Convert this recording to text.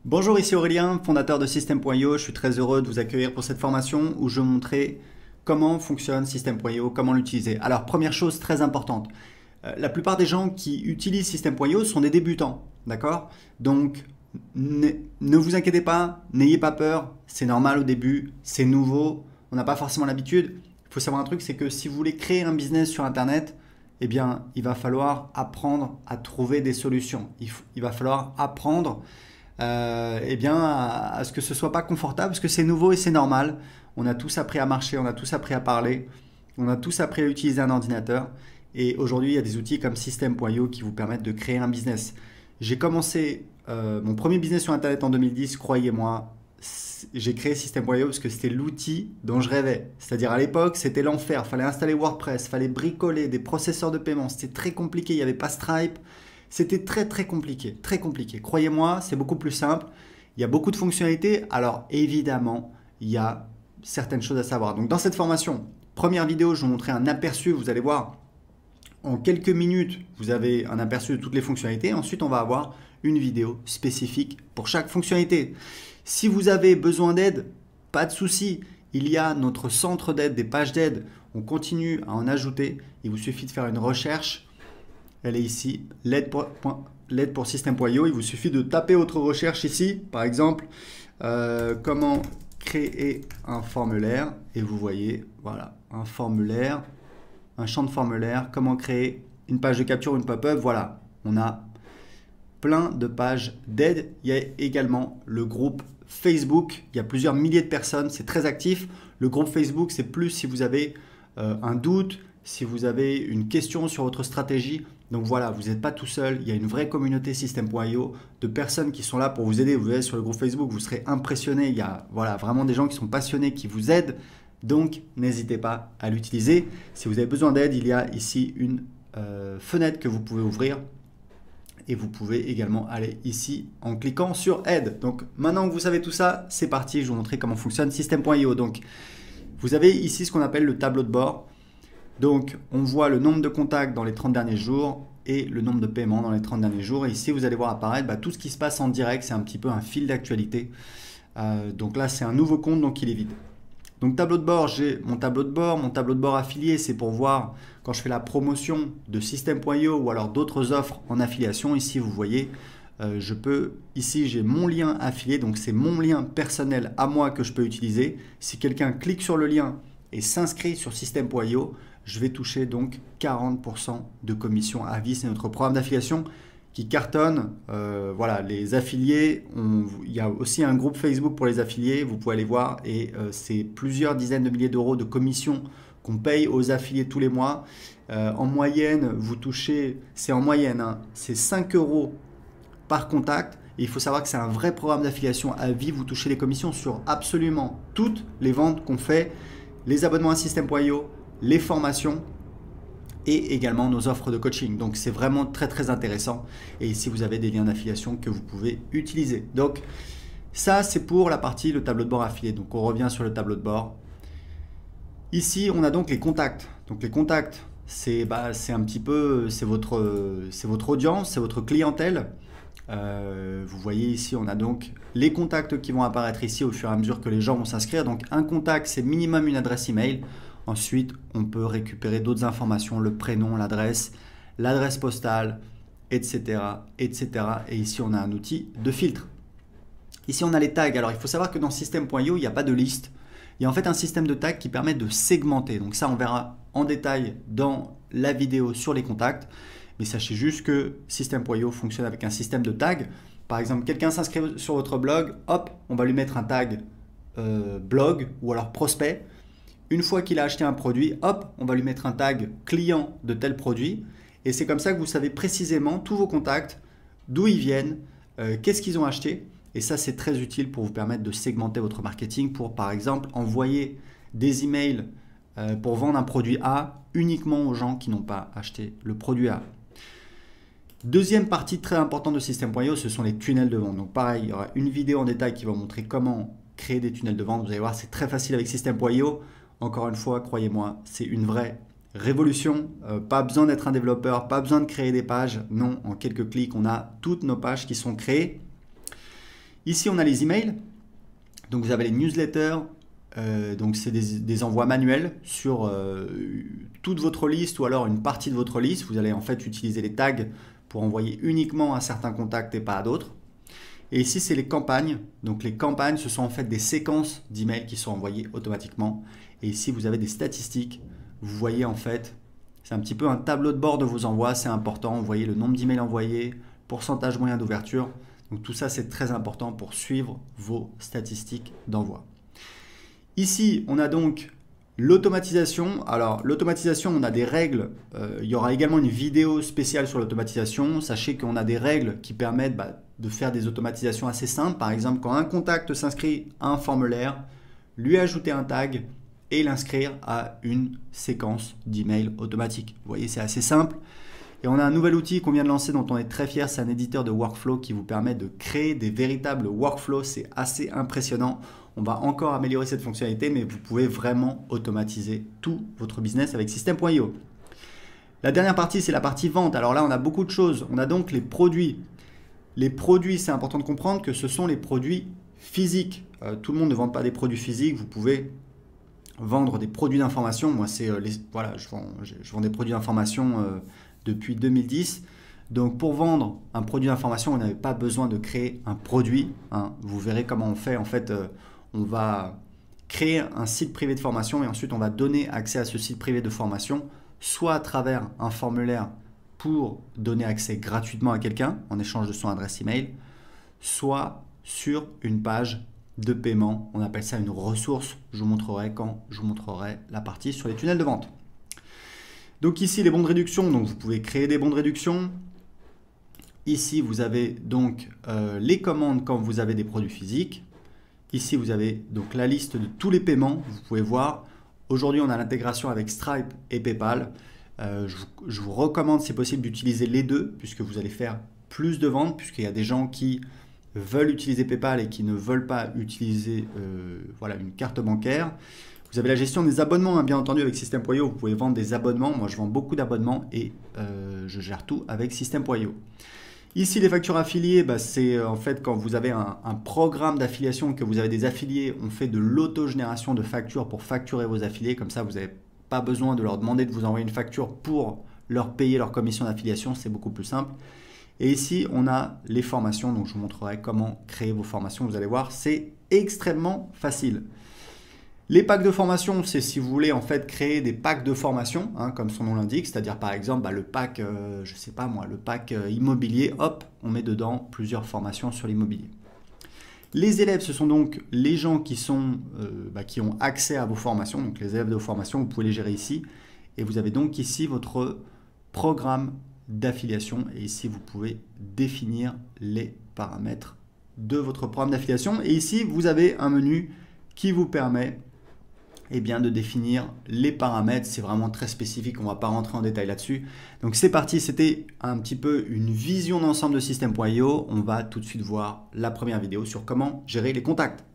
Bonjour, ici Aurélien, fondateur de System.io. Je suis très heureux de vous accueillir pour cette formation où je vais vous montrer comment fonctionne System.io, comment l'utiliser. Alors, première chose très importante, la plupart des gens qui utilisent System.io sont des débutants, d'accord? Donc, ne vous inquiétez pas, n'ayez pas peur, c'est normal au début, c'est nouveau, on n'a pas forcément l'habitude. Il faut savoir un truc, c'est que si vous voulez créer un business sur Internet, eh bien, il va falloir apprendre à trouver des solutions. Il va falloir apprendre eh bien, à ce que ce soit pas confortable, parce que c'est nouveau et c'est normal. On a tous appris à marcher, on a tous appris à parler, on a tous appris à utiliser un ordinateur. Et aujourd'hui, il y a des outils comme System.io qui vous permettent de créer un business. J'ai commencé mon premier business sur Internet en 2010, croyez-moi. J'ai créé System.io parce que c'était l'outil dont je rêvais. C'est-à-dire à l'époque, c'était l'enfer. Il fallait installer WordPress, il fallait bricoler des processeurs de paiement. C'était très compliqué, il n'y avait pas Stripe. C'était très compliqué, très compliqué. Croyez-moi, c'est beaucoup plus simple. Il y a beaucoup de fonctionnalités. Alors évidemment, il y a certaines choses à savoir. Donc dans cette formation, première vidéo, je vais vous montrer un aperçu. Vous allez voir, en quelques minutes, vous avez un aperçu de toutes les fonctionnalités. Ensuite, on va avoir une vidéo spécifique pour chaque fonctionnalité. Si vous avez besoin d'aide, pas de souci. Il y a notre centre d'aide, des pages d'aide. On continue à en ajouter. Il vous suffit de faire une recherche. Elle est ici, l'aide pour System.io. Il vous suffit de taper votre recherche ici, par exemple, comment créer un formulaire. Et vous voyez, voilà, un formulaire, un champ de formulaire, comment créer une page de capture ou une pop-up. Voilà, on a plein de pages d'aide. Il y a également le groupe Facebook. Il y a plusieurs milliers de personnes, c'est très actif. Le groupe Facebook, c'est plus si vous avez un doute, si vous avez une question sur votre stratégie. Donc voilà, vous n'êtes pas tout seul, il y a une vraie communauté System.io de personnes qui sont là pour vous aider. Vous allez sur le groupe Facebook, vous serez impressionné. Il y a voilà, vraiment des gens qui sont passionnés, qui vous aident. Donc n'hésitez pas à l'utiliser. Si vous avez besoin d'aide, il y a ici une fenêtre que vous pouvez ouvrir. Et vous pouvez également aller ici en cliquant sur aide. Donc maintenant que vous savez tout ça, c'est parti, je vais vous montrer comment fonctionne System.io. Donc vous avez ici ce qu'on appelle le tableau de bord. Donc, on voit le nombre de contacts dans les 30 derniers jours et le nombre de paiements dans les 30 derniers jours. Et ici, vous allez voir apparaître tout ce qui se passe en direct. C'est un petit peu un fil d'actualité. Donc là, c'est un nouveau compte, donc il est vide. Donc, tableau de bord, j'ai mon tableau de bord. Mon tableau de bord affilié, c'est pour voir quand je fais la promotion de System.io ou alors d'autres offres en affiliation. Ici, vous voyez, ici, j'ai mon lien affilié. Donc, c'est mon lien personnel à moi que je peux utiliser. Si quelqu'un clique sur le lien et s'inscrit sur System.io, je vais toucher donc 40% de commission à vie. C'est notre programme d'affiliation qui cartonne. Voilà, les affiliés, il y a aussi un groupe Facebook pour les affiliés, vous pouvez aller voir, et c'est plusieurs dizaines de milliers d'euros de commissions qu'on paye aux affiliés tous les mois. En moyenne, vous touchez, c'est en moyenne, hein, c'est 5 euros par contact. Et il faut savoir que c'est un vrai programme d'affiliation à vie. Vous touchez les commissions sur absolument toutes les ventes qu'on fait, les abonnements à System.io, les formations et également nos offres de coaching. Donc c'est vraiment très intéressant. Et ici vous avez des liens d'affiliation que vous pouvez utiliser. Donc ça c'est pour la partie le tableau de bord affilié. Donc on revient sur le tableau de bord. Ici on a donc les contacts. Donc les contacts c'est un petit peu c'est votre audience, c'est votre clientèle. Vous voyez ici on a donc les contacts qui vont apparaître ici au fur et à mesure que les gens vont s'inscrire. Donc un contact c'est minimum une adresse email. Ensuite, on peut récupérer d'autres informations, le prénom, l'adresse postale, etc., etc. Et ici, on a un outil de filtre. Ici, on a les tags. Alors, il faut savoir que dans System.io, il n'y a pas de liste. Il y a en fait un système de tags qui permet de segmenter. Donc ça, on verra en détail dans la vidéo sur les contacts. Mais sachez juste que System.io fonctionne avec un système de tags. Par exemple, quelqu'un s'inscrit sur votre blog, hop, on va lui mettre un tag blog ou alors prospect. Une fois qu'il a acheté un produit, hop, on va lui mettre un tag client de tel produit. Et c'est comme ça que vous savez précisément tous vos contacts, d'où ils viennent, qu'est-ce qu'ils ont acheté. Et ça, c'est très utile pour vous permettre de segmenter votre marketing pour, par exemple, envoyer des emails pour vendre un produit A uniquement aux gens qui n'ont pas acheté le produit A. Deuxième partie très importante de System.io, ce sont les tunnels de vente. Donc pareil, il y aura une vidéo en détail qui va vous montrer comment créer des tunnels de vente. Vous allez voir, c'est très facile avec System.io. Encore une fois, croyez-moi, c'est une vraie révolution. Pas besoin d'être un développeur, pas besoin de créer des pages. Non, en quelques clics, on a toutes nos pages qui sont créées. Ici, on a les emails. Donc, vous avez les newsletters. Donc, c'est des envois manuels sur toute votre liste ou alors une partie de votre liste. Vous allez en fait utiliser les tags pour envoyer uniquement à certains contacts et pas à d'autres. Et ici, c'est les campagnes. Donc, les campagnes, ce sont en fait des séquences d'emails qui sont envoyées automatiquement. Et ici, vous avez des statistiques. Vous voyez en fait, c'est un petit peu un tableau de bord de vos envois. C'est important. Vous voyez le nombre d'emails envoyés, pourcentage moyen d'ouverture. Donc, tout ça, c'est très important pour suivre vos statistiques d'envoi. Ici, on a donc l'automatisation. Alors, l'automatisation, on a des règles. Il y aura également une vidéo spéciale sur l'automatisation. Sachez qu'on a des règles qui permettent de faire des automatisations assez simples. Par exemple, quand un contact s'inscrit à un formulaire, lui ajouter un tag et l'inscrire à une séquence d'emails automatique. Vous voyez, c'est assez simple. Et on a un nouvel outil qu'on vient de lancer dont on est très fier. C'est un éditeur de workflow qui vous permet de créer des véritables workflows. C'est assez impressionnant. On va encore améliorer cette fonctionnalité, mais vous pouvez vraiment automatiser tout votre business avec System.io. La dernière partie, c'est la partie vente. Alors là, on a beaucoup de choses. On a donc les produits. Les produits, c'est important de comprendre que ce sont les produits physiques. Tout le monde ne vend pas des produits physiques. Vous pouvez vendre des produits d'information. Moi, voilà, je vends des produits d'information depuis 2010. Donc, pour vendre un produit d'information, vous n'avez pas besoin de créer un produit. Vous verrez comment on fait. En fait, on va créer un site privé de formation et ensuite, on va donner accès à ce site privé de formation, soit à travers un formulaire pour donner accès gratuitement à quelqu'un en échange de son adresse email, soit sur une page de paiement. On appelle ça une ressource. Je vous montrerai quand je vous montrerai la partie sur les tunnels de vente. Donc ici, les bons de réduction. Donc vous pouvez créer des bons de réduction. Ici, vous avez donc les commandes quand vous avez des produits physiques. Ici, vous avez donc la liste de tous les paiements. Vous pouvez voir. Aujourd'hui, on a l'intégration avec Stripe et PayPal. Je vous recommande, si possible, d'utiliser les deux puisque vous allez faire plus de ventes, puisqu'il y a des gens qui veulent utiliser PayPal et qui ne veulent pas utiliser une carte bancaire. Vous avez la gestion des abonnements, bien entendu, avec System.io. Vous pouvez vendre des abonnements. Moi, je vends beaucoup d'abonnements et je gère tout avec System.io. Ici, les factures affiliées, c'est en fait quand vous avez un programme d'affiliation, que vous avez des affiliés, on fait de l'autogénération de factures pour facturer vos affiliés. Comme ça, vous n'avez pas besoin de leur demander de vous envoyer une facture pour leur payer leur commission d'affiliation. C'est beaucoup plus simple. Et ici, on a les formations. Donc, je vous montrerai comment créer vos formations. Vous allez voir, c'est extrêmement facile. Les packs de formation, c'est si vous voulez en fait créer des packs de formation, comme son nom l'indique, c'est-à-dire par exemple le pack, je sais pas moi, le pack immobilier, hop, on met dedans plusieurs formations sur l'immobilier. Les élèves, ce sont donc les gens qui ont accès à vos formations, donc les élèves de vos formations, vous pouvez les gérer ici. Et vous avez donc ici votre programme d'affiliation et ici vous pouvez définir les paramètres de votre programme d'affiliation. Et ici, vous avez un menu qui vous permet de définir les paramètres. C'est vraiment très spécifique, on ne va pas rentrer en détail là-dessus. Donc c'est parti, c'était un petit peu une vision d'ensemble de System.io. On va tout de suite voir la première vidéo sur comment gérer les contacts.